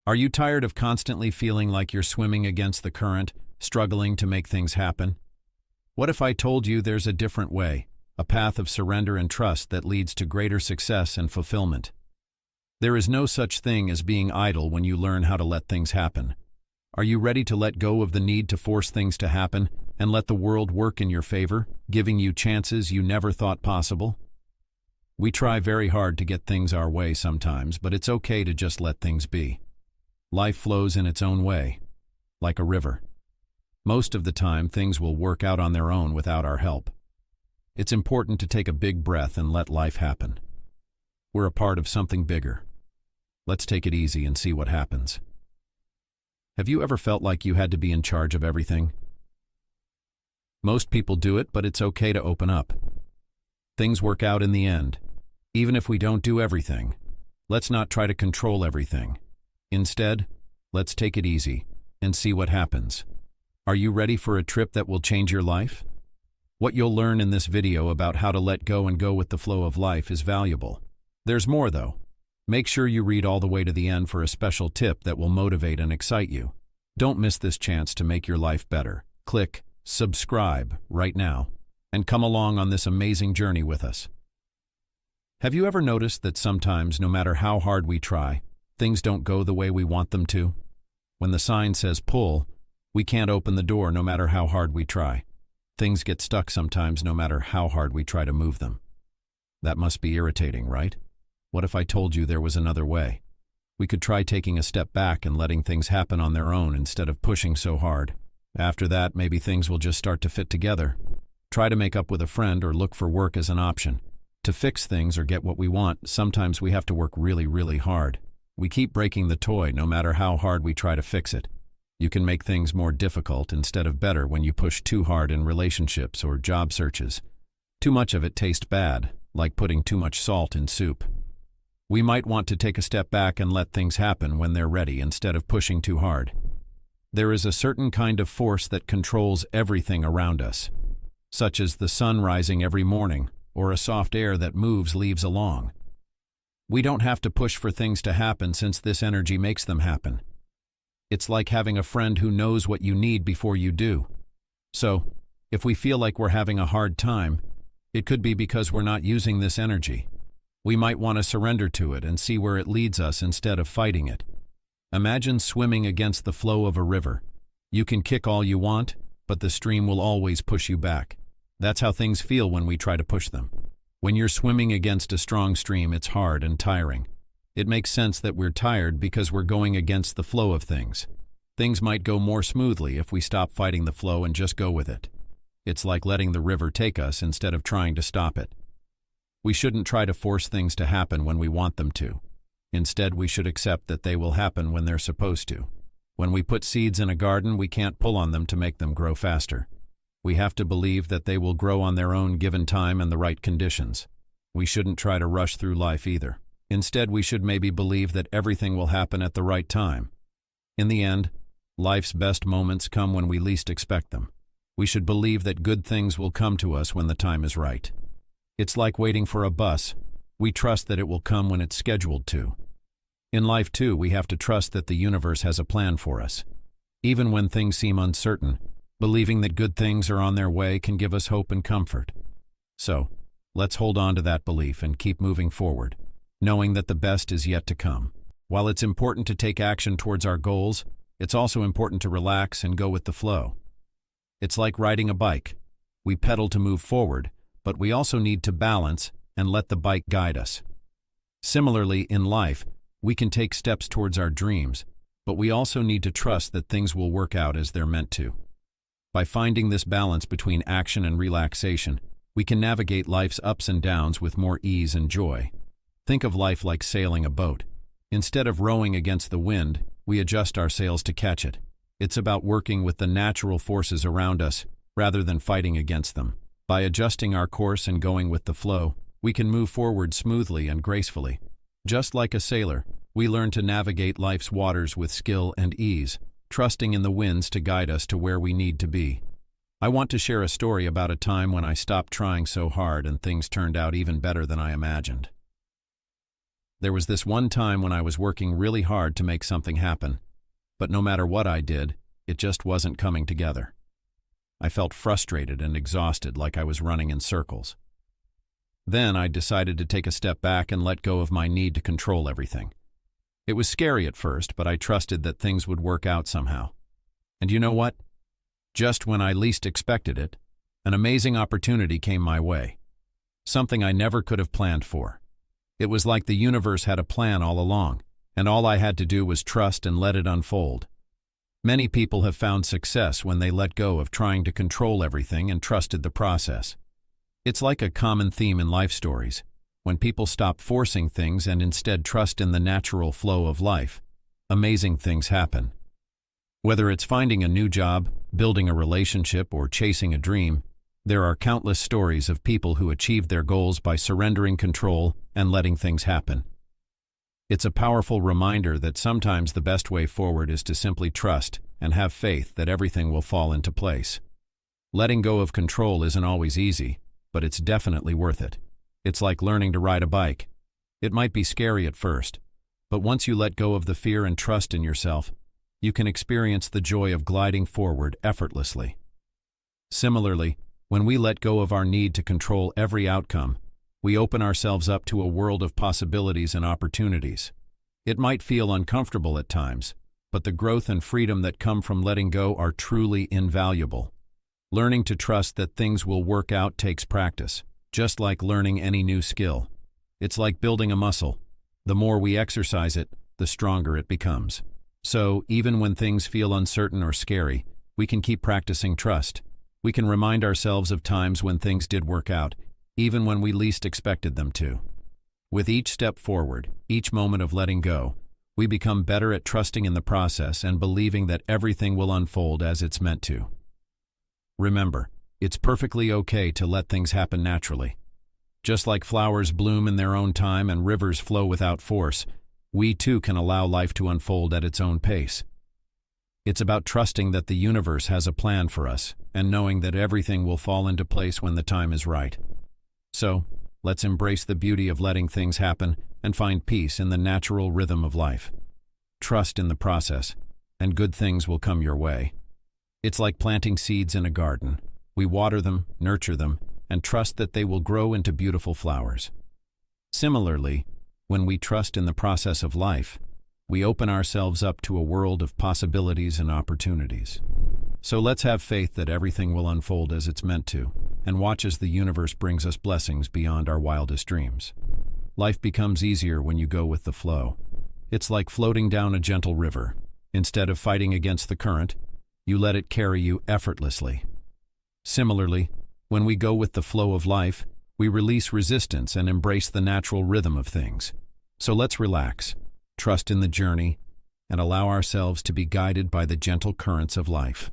Are you tired of constantly feeling like you're swimming against the current, struggling to make things happen? What if I told you there's a different way, a path of surrender and trust that leads to greater success and fulfillment? There is no such thing as being idle when you learn how to let things happen. Are you ready to let go of the need to force things to happen and let the world work in your favor, giving you chances you never thought possible? We try very hard to get things our way sometimes, but it's okay to just let things be. Life flows in its own way, like a river. Most of the time, things will work out on their own without our help. It's important to take a big breath and let life happen. We're a part of something bigger. Let's take it easy and see what happens. Have you ever felt like you had to be in charge of everything? Most people do it, but it's okay to open up. Things work out in the end, even if we don't do everything. Let's not try to control everything. Instead, let's take it easy and see what happens. Are you ready for a trip that will change your life? What you'll learn in this video about how to let go and go with the flow of life is valuable. There's more though. Make sure you read all the way to the end for a special tip that will motivate and excite you. Don't miss this chance to make your life better. Click subscribe right now and come along on this amazing journey with us. Have you ever noticed that sometimes, no matter how hard we try, things don't go the way we want them to? When the sign says pull, we can't open the door no matter how hard we try. Things get stuck sometimes no matter how hard we try to move them. That must be irritating, right? What if I told you there was another way? We could try taking a step back and letting things happen on their own instead of pushing so hard. After that, maybe things will just start to fit together. Try to make up with a friend or look for work as an option. To fix things or get what we want, sometimes we have to work really, really hard. We keep breaking the toy no matter how hard we try to fix it. You can make things more difficult instead of better when you push too hard in relationships or job searches. Too much of it tastes bad, like putting too much salt in soup. We might want to take a step back and let things happen when they're ready instead of pushing too hard. There is a certain kind of force that controls everything around us, such as the sun rising every morning or a soft air that moves leaves along. We don't have to push for things to happen since this energy makes them happen. It's like having a friend who knows what you need before you do. So, if we feel like we're having a hard time, it could be because we're not using this energy. We might want to surrender to it and see where it leads us instead of fighting it. Imagine swimming against the flow of a river. You can kick all you want, but the stream will always push you back. That's how things feel when we try to push them. When you're swimming against a strong stream, it's hard and tiring. It makes sense that we're tired because we're going against the flow of things. Things might go more smoothly if we stop fighting the flow and just go with it. It's like letting the river take us instead of trying to stop it. We shouldn't try to force things to happen when we want them to. Instead, we should accept that they will happen when they're supposed to. When we put seeds in a garden, we can't pull on them to make them grow faster. We have to believe that they will grow on their own given time and the right conditions. We shouldn't try to rush through life either. Instead, we should maybe believe that everything will happen at the right time. In the end, life's best moments come when we least expect them. We should believe that good things will come to us when the time is right. It's like waiting for a bus. We trust that it will come when it's scheduled to. In life, too, we have to trust that the universe has a plan for us. Even when things seem uncertain, believing that good things are on their way can give us hope and comfort. So, let's hold on to that belief and keep moving forward, knowing that the best is yet to come. While it's important to take action towards our goals, it's also important to relax and go with the flow. It's like riding a bike. We pedal to move forward, but we also need to balance and let the bike guide us. Similarly, in life, we can take steps towards our dreams, but we also need to trust that things will work out as they're meant to. By finding this balance between action and relaxation, we can navigate life's ups and downs with more ease and joy. Think of life like sailing a boat. Instead of rowing against the wind, we adjust our sails to catch it. It's about working with the natural forces around us rather than fighting against them. By adjusting our course and going with the flow, we can move forward smoothly and gracefully. Just like a sailor, we learn to navigate life's waters with skill and ease, trusting in the winds to guide us to where we need to be. I want to share a story about a time when I stopped trying so hard and things turned out even better than I imagined. There was this one time when I was working really hard to make something happen, but no matter what I did, it just wasn't coming together. I felt frustrated and exhausted, like I was running in circles. Then I decided to take a step back and let go of my need to control everything. It was scary at first, but I trusted that things would work out somehow. And you know what? Just when I least expected it, an amazing opportunity came my way. Something I never could have planned for. It was like the universe had a plan all along, and all I had to do was trust and let it unfold. Many people have found success when they let go of trying to control everything and trusted the process. It's like a common theme in life stories. When people stop forcing things and instead trust in the natural flow of life, amazing things happen. Whether it's finding a new job, building a relationship, or chasing a dream, there are countless stories of people who achieved their goals by surrendering control and letting things happen. It's a powerful reminder that sometimes the best way forward is to simply trust and have faith that everything will fall into place. Letting go of control isn't always easy, but it's definitely worth it. It's like learning to ride a bike. It might be scary at first, but once you let go of the fear and trust in yourself, you can experience the joy of gliding forward effortlessly. Similarly, when we let go of our need to control every outcome, we open ourselves up to a world of possibilities and opportunities. It might feel uncomfortable at times, but the growth and freedom that come from letting go are truly invaluable. Learning to trust that things will work out takes practice, just like learning any new skill. It's like building a muscle. The more we exercise it, the stronger it becomes. So, even when things feel uncertain or scary, we can keep practicing trust. We can remind ourselves of times when things did work out, even when we least expected them to. With each step forward, each moment of letting go, we become better at trusting in the process and believing that everything will unfold as it's meant to. Remember, it's perfectly okay to let things happen naturally. Just like flowers bloom in their own time and rivers flow without force, we too can allow life to unfold at its own pace. It's about trusting that the universe has a plan for us and knowing that everything will fall into place when the time is right. So, let's embrace the beauty of letting things happen and find peace in the natural rhythm of life. Trust in the process, and good things will come your way. It's like planting seeds in a garden. We water them, nurture them, and trust that they will grow into beautiful flowers. Similarly, when we trust in the process of life, we open ourselves up to a world of possibilities and opportunities. So let's have faith that everything will unfold as it's meant to, and watch as the universe brings us blessings beyond our wildest dreams. Life becomes easier when you go with the flow. It's like floating down a gentle river. Instead of fighting against the current, you let it carry you effortlessly. Similarly, when we go with the flow of life, we release resistance and embrace the natural rhythm of things. So let's relax, trust in the journey, and allow ourselves to be guided by the gentle currents of life.